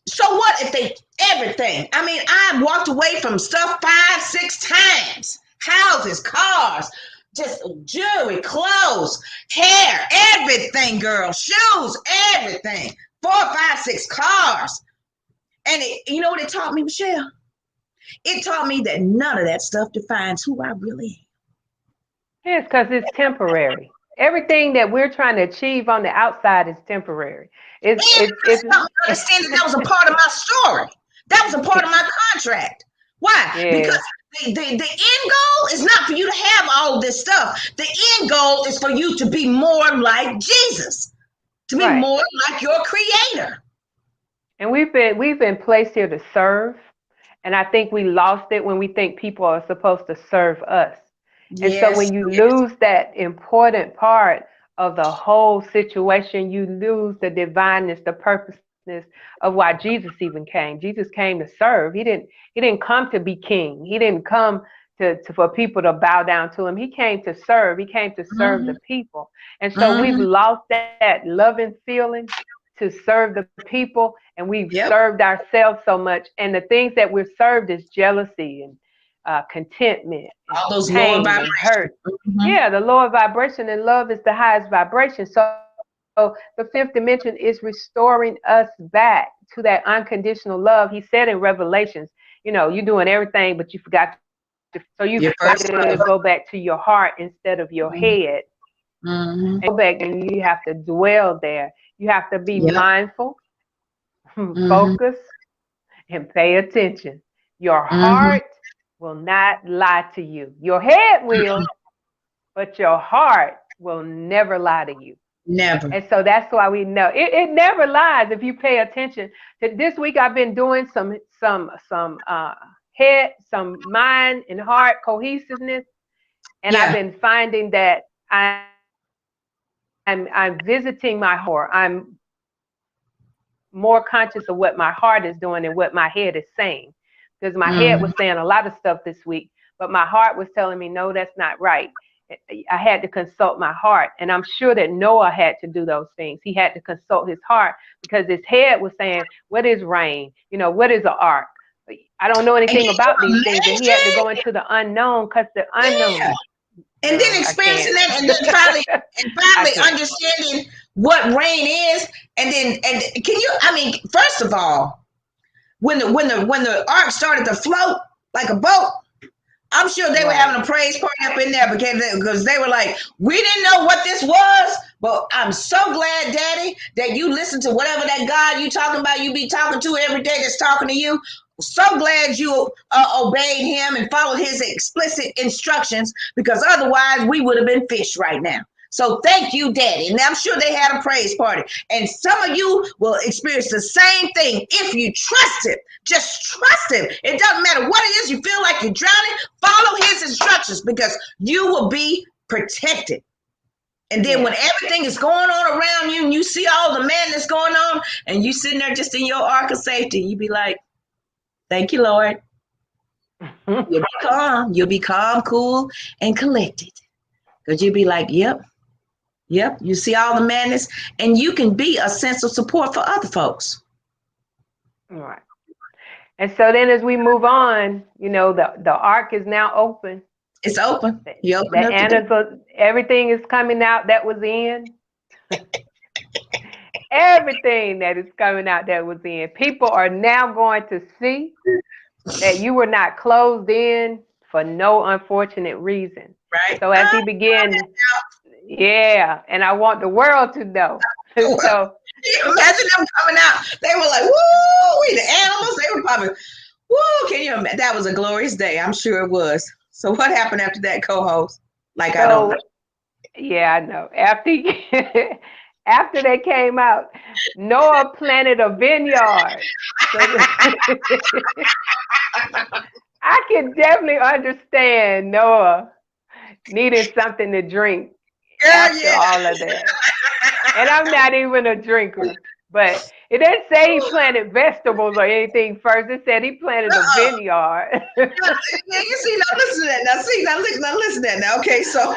so what if they everything? I mean, I walked away from stuff 5, 6 times. Houses, cars, just jewelry, clothes, hair, everything, girl, shoes, everything. 4, 5, 6 cars. And you know what it taught me, Michelle? It taught me that none of that stuff defines who I really Yes, because it's temporary. Everything that we're trying to achieve on the outside is temporary. am. It's And it's I it's still understand that that was a part of my story. That was a part of my contract. Why? Because yeah, the end goal is not for you to have all this stuff. The end goal is for you to be more like Jesus, to be right. more like your creator. And we've been placed here to serve, and I think we lost it when we think people are supposed to serve us. And so Yes, when you yes. lose that important part of the whole situation, you lose the divineness, the purposeness of why Jesus even came. Jesus came to serve. He didn't come to be king. He didn't come to for people to bow down to him. He came to serve. He came to serve the Mm-hmm, people. And so we've mm-hmm. lost that loving feeling to serve the people, and we've Yep. served ourselves so much. And the things that we're served is jealousy and contentment and All those lower pain and vibrations. hurt. Mm-hmm. Yeah, the lower vibration, and love is the highest vibration. So the fifth dimension is restoring us back to that unconditional love. He said in Revelations, you're doing everything, but you forgot so you Your got first to love. go back to your heart instead of your head. Mm-hmm. And go back, and you have to dwell there. You have to be Yep. mindful, Mm-hmm. focus, and pay attention. Your Mm-hmm. heart will not lie to you. Your head will, but your heart will never lie to you. Never. And so that's why we know it never lies if you pay attention. This week I've been doing some head, some mind and heart cohesiveness, and I've Yeah. been finding that I'm visiting my heart. I'm more conscious of what my heart is doing and what my head is saying. Because my head Mm-hmm. was saying a lot of stuff this week, but my heart was telling me, no, that's not right. I had to consult my heart. And I'm sure that Noah had to do those things. He had to consult his heart because his head was saying, what is rain? What is an ark? I don't know And can anything about you these things. And he had to go imagine? into the unknown because the Yeah. unknown, And then no, I experiencing can't. that, and then finally, I can't. understanding what rain is, and can you? I mean, first of all, when the ark started to float like a boat, I'm sure they were Right. having a praise party up in there because they were like, we didn't know what this was, but I'm so glad, Daddy, that you listen to whatever that God you talking about, you be talking to every day that's talking to you. So glad you obeyed him and followed his explicit instructions because otherwise we would have been fish right now. So thank you, Daddy. And I'm sure they had a praise party. And some of you will experience the same thing if you trust him. Just trust him. It doesn't matter what it is. You feel like you're drowning. Follow his instructions because you will be protected. And then when Yes. everything is going on around you and you see all the madness going on and you sitting there just in your ark of safety, you be like, thank you, Lord. You'll be calm. You'll be calm, cool, and collected. Because you'll be like, yep, yep. You see all the madness, and you can be a sense of support for other folks. Right. And so then as we move on, the ark is now open. It's open. The, You the open up the door. annas, everything is coming out that was in. Everything that is coming out that was in. People are now going to see that you were not closed in for no unfortunate reason. Right? So as he began, yeah, and I want the world to know. Well, So imagine them coming out. They were like, woo, we the animals. They were probably, woo, can you imagine? That was a glorious day. I'm sure it was. So what happened after that, co-host? Like, I don't know. so yeah, I know. After they came out, Noah planted a vineyard. So I can definitely understand Noah needing something to drink Girl, after yeah. all of that. And I'm not even a drinker, but It didn't say he planted vegetables or anything first. It said he planted a Uh-uh. vineyard. Yeah, you see, now listen to that. Now see, now listen to that. Now, okay, so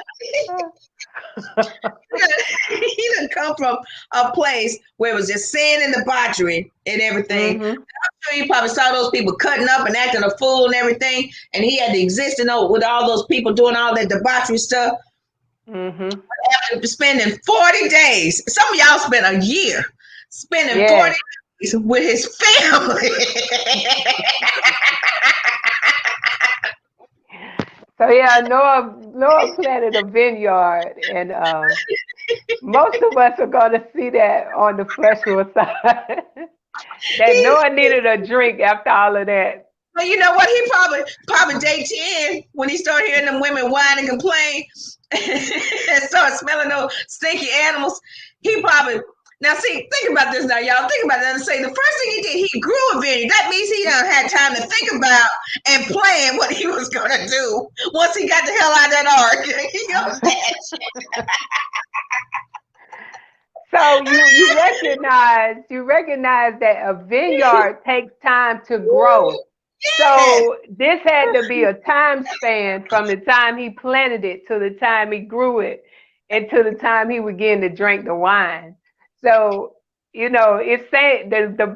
he didn't come from a place where it was just sin and debauchery and everything. Hmm. I'm sure he probably saw those people cutting up and acting a fool and everything, and he had to exist with all those people doing all that debauchery stuff. Hmm. After spending 40 days, some of y'all spent a year spending 40 Yes. days with his family. So yeah, Noah planted a vineyard, and most of us are going to see that on the fleshly side. That he, Noah needed a drink after all of that. But you know what? He probably day 10 when he started hearing them women whine and complain and start smelling those stinky animals. He probably now see, think about this now, y'all. Think about that and say the first thing he did, he grew a vineyard. That means he done had time to think about and plan what he was gonna do once he got the hell out of that ark. You understand? So you recognize that a vineyard takes time to grow. Yeah. So this had to be a time span from the time he planted it to the time he grew it and to the time he began to drink the wine. So, it's saying the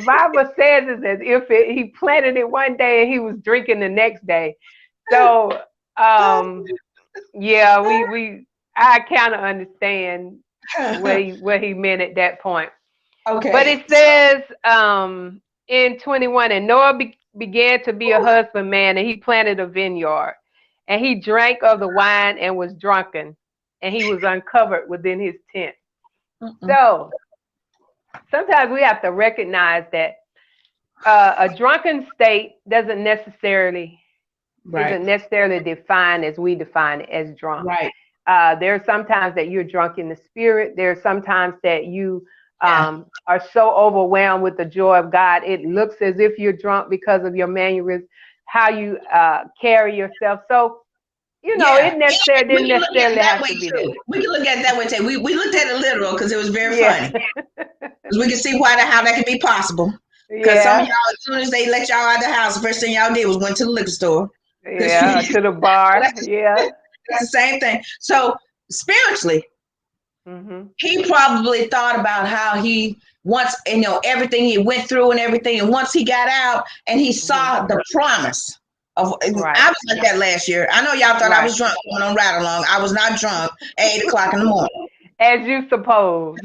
Bible says is as if he planted it one day and he was drinking the next day. So, yeah, I kind of understand what he meant at that point. But Okay. it says in 21, and Noah began to be a husbandman, and he planted a vineyard, and he drank of the wine and was drunken, and he was uncovered within his tent. Mm-mm. So sometimes we have to recognize that a drunken state Right. isn't necessarily defined as we define it as drunk. Right. There are sometimes that you're drunk in the spirit. There are sometimes that you Yeah. are so overwhelmed with the joy of God. It looks as if you're drunk because of your mannerisms, how you carry yourself. So, Yeah, it we didn't can look at it necessarily that have way to be that. too. We can look at it that way too. We looked at it literal because it was very Yeah. funny. Because we can see how that could be possible. Because some of Yeah. y'all, as soon as they let y'all out of the house, the first thing y'all did was went to the liquor store. Because Yeah. To the bar. Yeah. that's the same thing. So spiritually, Hmm. he probably thought about how he once, everything he went through and everything, and once he got out and he Hmm. saw the promise of. Right. I was like that last year. I know y'all thought I Right. was drunk going on ride along. I was not drunk at 8 o'clock in the morning. As you suppose.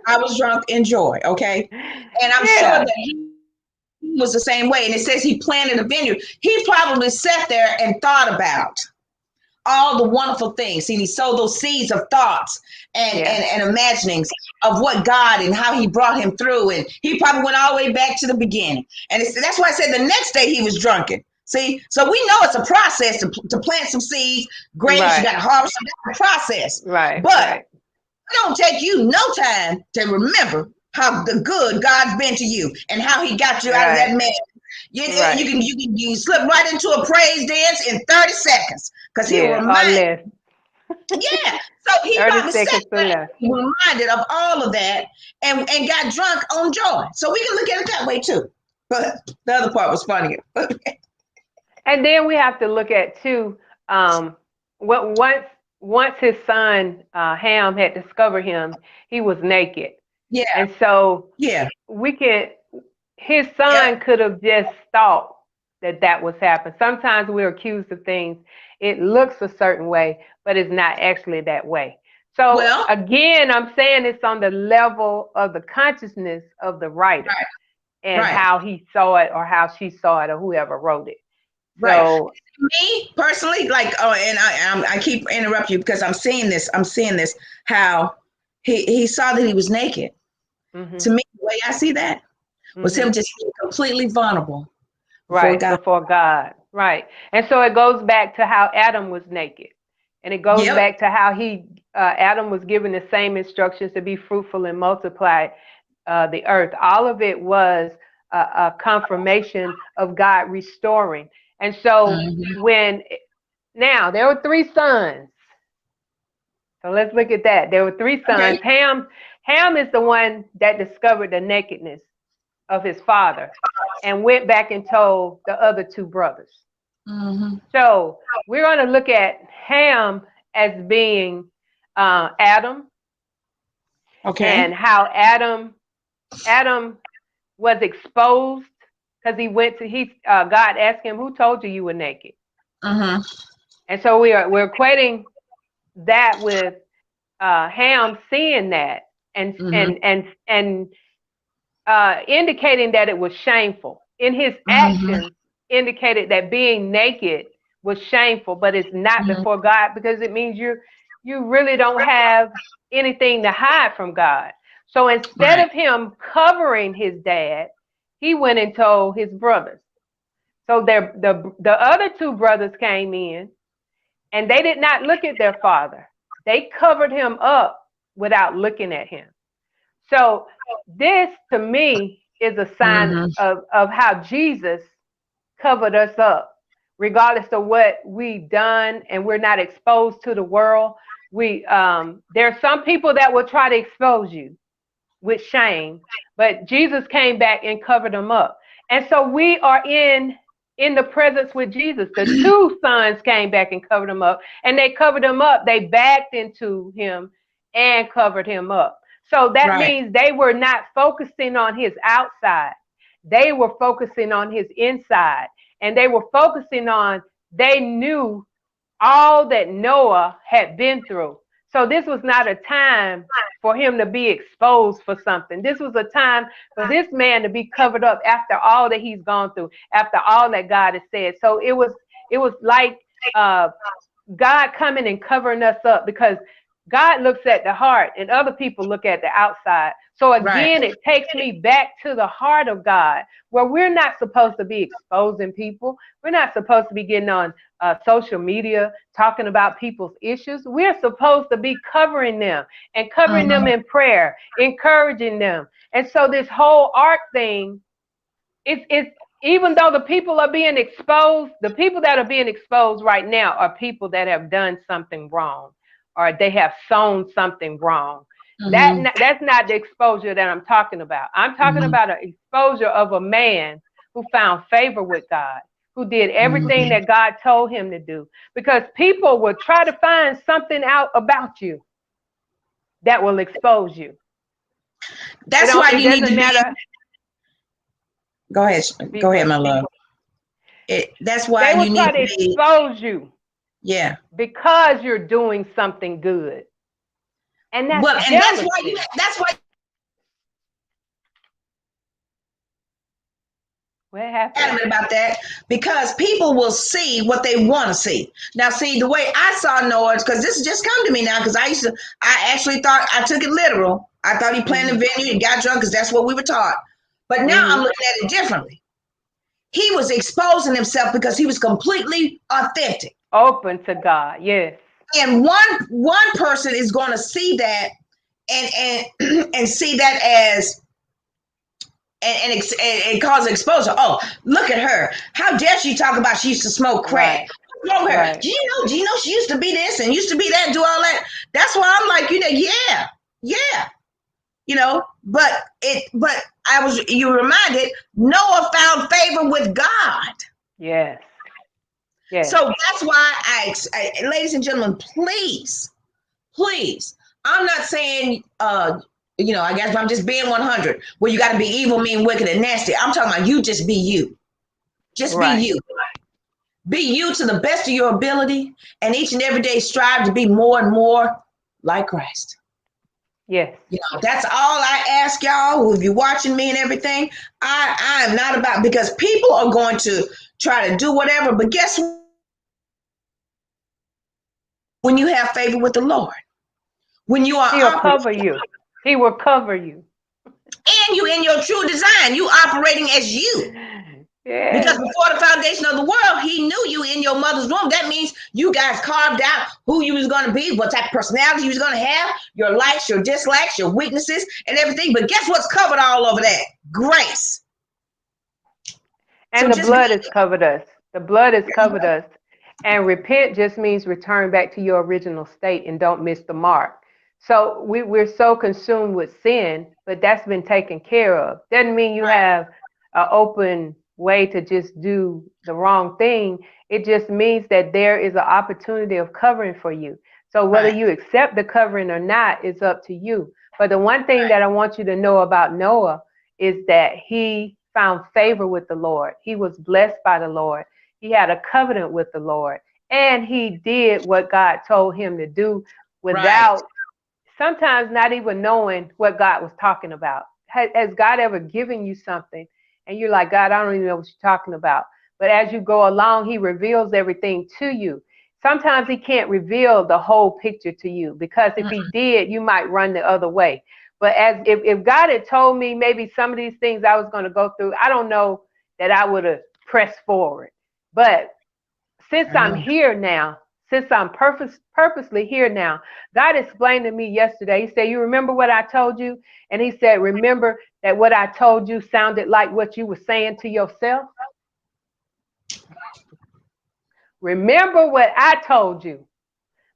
I was drunk in joy, okay? And I'm sure Yeah. that he was the same way. And it says he planted a vineyard. He probably sat there and thought about all the wonderful things. See, he sowed those seeds of thoughts Yeah. and imaginings of what God and how he brought him through. And he probably went all the way back to the beginning. And that's why I said the next day he was drunken. See, so we know it's a process to plant some seeds, grapes, you got Right. to harvest some process. Right. But Right. it don't take you no time to remember how the good God's been to you and how he got you out of that Right. mess. Right. You slip right into a praise dance in 30 seconds because he will Yeah. Or remind. less. Yeah, so he 30 probably sat seconds or there less. reminded of all of that and got drunk on joy. So we can look at it that way too. But the other part was funnier. And then we have to look at too, what once his son Ham had discovered him, he was naked, Yeah, and so yeah, we can. His yep. son could have just thought that was happening. Sometimes we're accused of things. It looks a certain way, but it's not actually that way. So Well, again, I'm saying it's on the level of the consciousness of the writer right, and right, how he saw it or how she saw it or whoever wrote it. right. So, Me personally, like, oh, and I keep interrupting you because I'm seeing this. I'm seeing this. How he saw that he was naked. To mhm, me, the way I see that was him mhm. just being completely vulnerable before Right, God. before God. Right. And so it goes back to how Adam was naked. And it goes Yep. back to how Adam was given the same instructions to be fruitful and multiply the earth. All of it was a confirmation of God restoring. And so Mhm. now there were three sons. So let's look at that. There were three Okay. sons. Ham is the one that discovered the nakedness of his father and went back and told the other two brothers. Mm-hmm. So we're going to look at Ham as being Adam, Okay. and how Adam was exposed because he went to God asked him, "Who told you you were naked?" Mm-hmm. And so we're equating that with Ham seeing that and Mm-hmm. indicating that it was shameful. In his Mm-hmm. actions, indicated that being naked was shameful, but it's not Mm-hmm. before God, because it means you really don't have anything to hide from God. So instead Right. of him covering his dad, he went and told his brothers. So the other two brothers came in, and they did not look at their father. They covered him up without looking at him. So this to me is a sign Mm-hmm. of how Jesus covered us up, regardless of what we've done, and we're not exposed to the world. There are some people that will try to expose you with shame, but Jesus came back and covered them up. And so we are in the presence with Jesus. The two sons came back and covered him up, and they covered him up. They backed into him and covered him up. So that Right. means they were not focusing on his outside. They were focusing on his inside, and they were focusing on, they knew all that Noah had been through. So this was not a time for him to be exposed for something. This was a time for this man to be covered up after all that he's gone through, after all that God has said. So it was like God coming and covering us up, because God looks at the heart and other people look at the outside. So Right. again, it takes me back to the heart of God, where we're not supposed to be exposing people. We're not supposed to be getting on social media talking about people's issues. We're supposed to be covering them and covering them Mm-hmm. in prayer, encouraging them. And so this whole ark thing, it's even though the people are being exposed, the people that are being exposed right now are people that have done something wrong, or they have sown something wrong. Mm-hmm. That's not the exposure that I'm talking about. I'm talking Mm-hmm. about an exposure of a man who found favor with God, who did everything Mm-hmm. that God told him to do. Because people will try to find something out about you that will expose you. That's why It you need doesn't to be. matter. Go ahead. Go ahead, Speaker. my love. That's why They will you need try to to be. expose you Yeah. because you're doing something good. And that's Well, and that's why you. jealousy. That's why What happened? adamant about that, because people will see what they want to see. Now, see, the way I saw Noah, because this has just come to me now, because I actually thought I took it literal. I thought he planned the venue and got drunk because that's what we were taught. But now I'm Mm-hmm. looking at it differently. He was exposing himself because he was completely authentic. Open to God. Yes. And one person is going to see that and see that as and cause exposure. Oh, look at her. How dare she talk about she used to smoke crack? Right. What's wrong with her? Right. Do you know she used to be this and used to be that and do all that? That's why I'm like, yeah. But you reminded Noah found favor with God. Yes. Yes. So that's why ladies and gentlemen, please, I'm not saying, I guess I'm just being 100, where you got to be evil, mean, wicked, and nasty. I'm talking about you just be you. Just be Right. you. Be you to the best of your ability, and each and every day strive to be more and more like Christ. Yes. That's all I ask y'all who be watching me and everything. I am not about, because people are going to try to do whatever, but guess what? When you have favor with the Lord, when you are He'll operating, cover you. He will cover you. and you in your true design, you operating as you. Because Yes. before the foundation of the world, he knew you in your mother's womb. That means you guys carved out who you was going to be, what type of personality you was going to have, your likes, your dislikes, your weaknesses, and everything. But guess what's covered all over that? Grace. So And the just be, blood has covered us. The blood has covered us. And repent just means return back to your original state and don't miss the mark. So we're so consumed with sin, but that's been taken care of. Doesn't mean you Right. have an open way to just do the wrong thing. It just means that there is an opportunity of covering for you. So whether Right. you accept the covering or not is up to you. But the one thing that I want you to know about Noah is that he found favor with the Lord. He was blessed by the Lord. He had a covenant with the Lord. And he did what God told him to do Right. without sometimes not even knowing what God was talking about. Has God ever given you something and you're like, God, I don't even know what you're talking about. But as you go along, he reveals everything to you. Sometimes he can't reveal the whole picture to you because if he did, you might run the other way. But as if God had told me maybe some of these things I was going to go through, I don't know that I would have pressed forward. But since I I'm know. here now, since I'm purposely here now, God explained to me yesterday. He said, you remember what I told you? And he said, remember that what I told you sounded like what you were saying to yourself? Remember what I told you.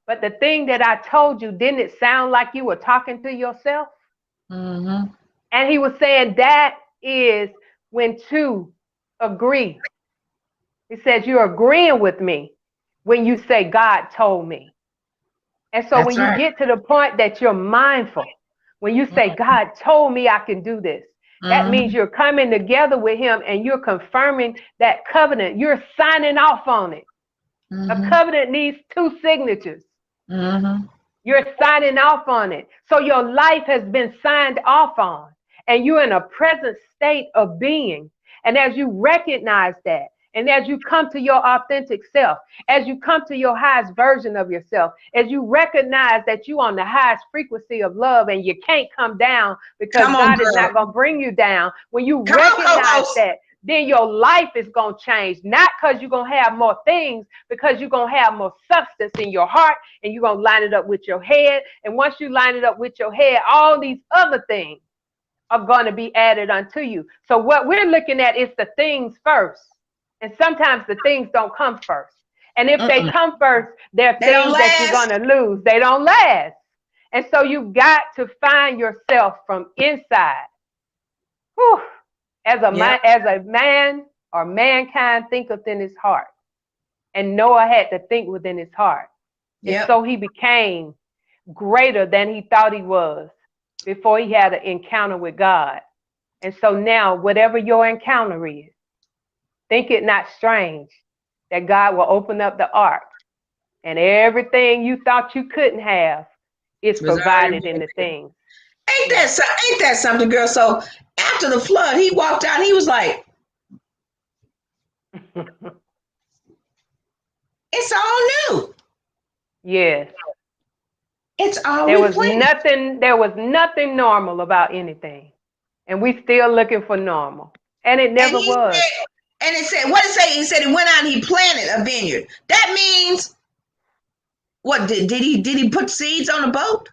But the thing that I told you, didn't it sound like you were talking to yourself? Mm-hmm. And he was saying that is when two agree. He says, you're agreeing with me when you say, God told me. And so That's when you right. get to the point that you're mindful, when you say, God told me I can do this, that means Mm-hmm. you're coming together with him and you're confirming that covenant. You're signing off on it. A Mm-hmm. covenant needs two signatures. Mm-hmm. You're signing off on it. So your life has been signed off on, and you're in a present state of being. And as you recognize that, and as you come to your authentic self, as you come to your highest version of yourself, as you recognize that you're on the highest frequency of love and you can't come down because Come on, God is not girl. going to bring you down, when you Come on, recognize co-host. that, then your life is going to change. Not because you're going to have more things, because you're going to have more substance in your heart and you're going to line it up with your head. And once you line it up with your head, all these other things are going to be added unto you. So what we're looking at is the things first. And sometimes the things don't come first. And if they Mm-mm. come first, they're They don't things that you're going last. to lose. They don't last. And so you've got to find yourself from inside. Whew. Yep. As a man or mankind thinketh in his heart. And Noah had to think within his heart. And Yep. so he became greater than he thought he was before he had an encounter with God. And so now, whatever your encounter is, think it not strange that God will open up the ark and everything you thought you couldn't have is Was already provided in the ready. things. Ain't that Yeah. so, ain't that something, girl? So after the flood, he walked out. He was like, "It's all new. Yes. It's all There was replenished." nothing normal about anything. And we still looking for normal. And it And never he was. said, and it said, what did it say? He said he went out and he planted a vineyard. That means what? Did he put seeds on the boat?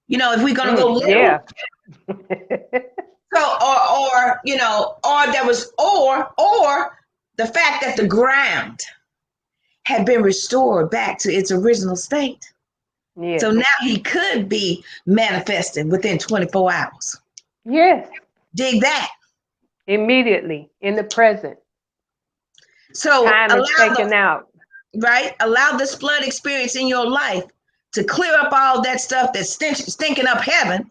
If we're gonna go literal. Yeah. So or there was or the fact that the ground had been restored back to its original state. So Yes. now he could be manifesting within 24 hours. Yes. Dig that. Immediately in the present. So Time is taken out. allow this flood experience in your life to clear up all that stuff that's stinking up heaven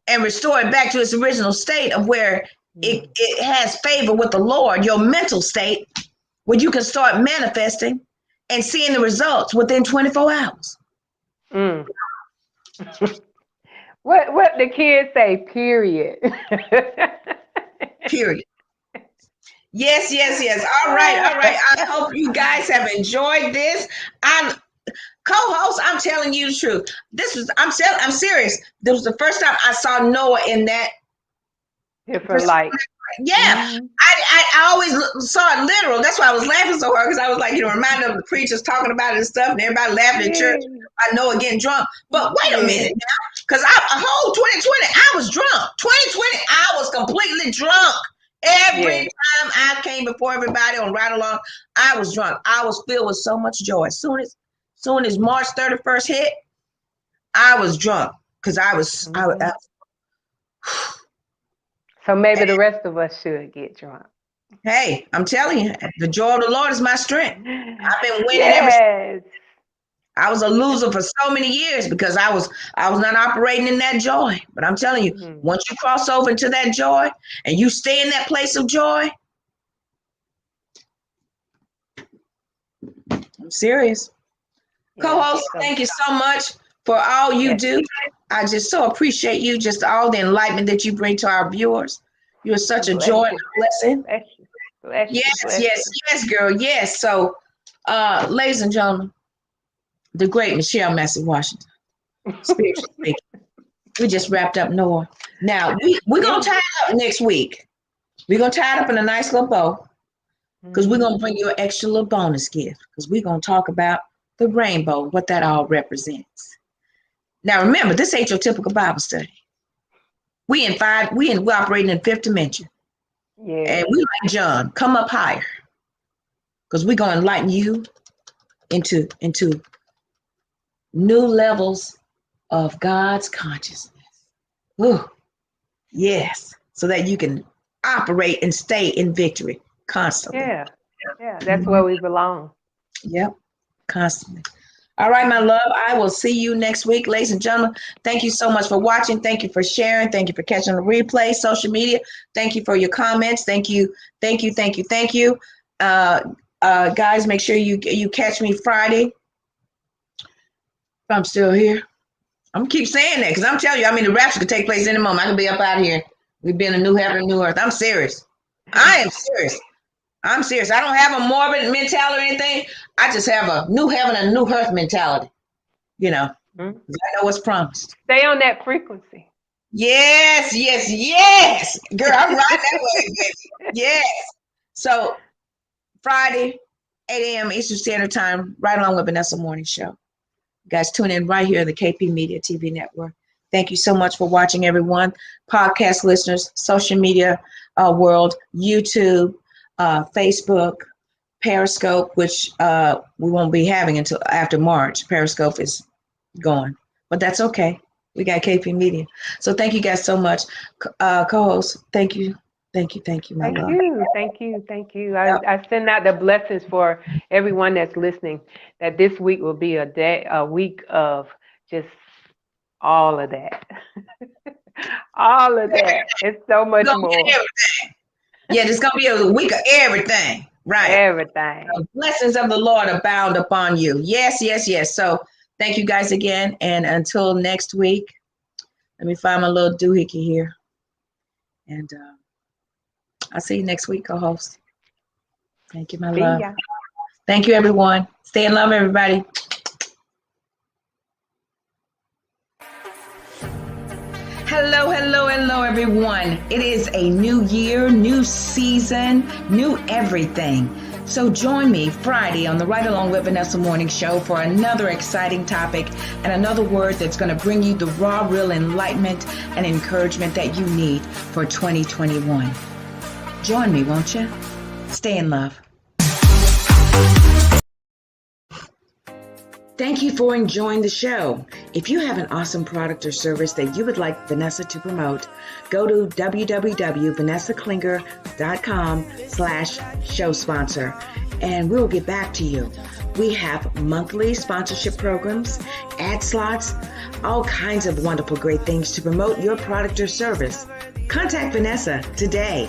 and restore it back to its original state of where it has favor with the Lord, your mental state, where you can start manifesting and seeing the results within 24 hours. Mm. What the kids say, period. Period. Yes, yes, yes. All right, all right. I hope you guys have enjoyed this. I'm co-host. I'm telling you the truth. I'm serious. This was the first time I saw Noah in that. Different light. Yeah, Mm-hmm. I always saw it literal. That's why I was laughing so hard because I was like, reminded of the preachers talking about it and stuff, and everybody laughing at church. Yeah. I know it getting drunk, but wait a Yeah. minute now, because a whole 2020, I was drunk. 2020, I was completely drunk. Every Yes. time I came before everybody on Ride Along, I was drunk. I was filled with so much joy. Soon as March 31st hit, I was drunk because I was. So maybe the rest of us should get drunk. Hey, I'm telling you, the joy of the Lord is my strength. I've been winning ever since. Yes. I was a loser for so many years because I was not operating in that joy. But I'm telling you, once you cross over into that joy and you stay in that place of joy, I'm serious. Yeah, co-host, thank you so much for all you do. I just so appreciate you, just all the enlightenment that you bring to our viewers. You're such a joy and a blessing. Bless you. Yes, girl. Yes. So, ladies and gentlemen, the great Michelle Massey Washington, spiritually speaking. We just wrapped up Noah. Now, we're going to tie it up next week. We're going to tie it up in a nice little bow because we're going to bring you an extra little bonus gift because we're going to talk about the rainbow, what that all represents. Now, remember, this ain't your typical Bible study. We're operating in fifth dimension. Yeah. And we like John, come up higher because we're going to enlighten you into new levels of God's consciousness. Ooh, yes, so that you can operate and stay in victory constantly. Yeah, that's where we belong. Yep, constantly. All right, my love, I will see you next week. Ladies and gentlemen, thank you so much for watching. Thank you for sharing. Thank you for catching the replay, social media. Thank you for your comments. Thank you. Guys, make sure you catch me Friday. If I'm still here. I'm gonna keep saying that because I'm telling you, the rapture could take place any moment. I could be up out here. We've been in a new heaven and new earth. I'm serious. I am serious. I'm serious. I don't have a morbid mentality or anything. I just have a new heaven and new earth mentality. I know what's promised. Stay on that frequency. Yes. Girl, I'm right that way, baby. Yes. So Friday, 8 a.m. Eastern Standard Time, right along with Vanessa Morning Show. You guys tune in right here on the KP Media TV network. Thank you so much for watching, everyone. Podcast listeners, social media world, YouTube, Facebook, Periscope, which we won't be having until after March. Periscope is gone, but that's okay. We got KP Media. So thank you guys so much. Co-host, thank you, my love. Thank you. I send out the blessings for everyone that's listening, that this week will be a week of just all of that. All of that. It's so much more. Yeah, there's going to be a week of everything. Right. Everything. The blessings of the Lord abound upon you. Yes. So thank you guys again. And until next week, let me find my little doohickey here. And I'll see you next week, co-host. Thank you, my love. Ya. Thank you, everyone. Stay in love, everybody. Hello, everyone. It is a new year, new season, new everything. So join me Friday on the Right Along with Vanessa Morning Show for another exciting topic and another word that's going to bring you the raw, real enlightenment and encouragement that you need for 2021. Join me, won't you? Stay in love. Thank you for enjoying the show. If you have an awesome product or service that you would like Vanessa to promote, go to www.vanessaklinger.com/show sponsor and we'll get back to you. We have monthly sponsorship programs, ad slots, all kinds of wonderful great things to promote your product or service. Contact Vanessa today.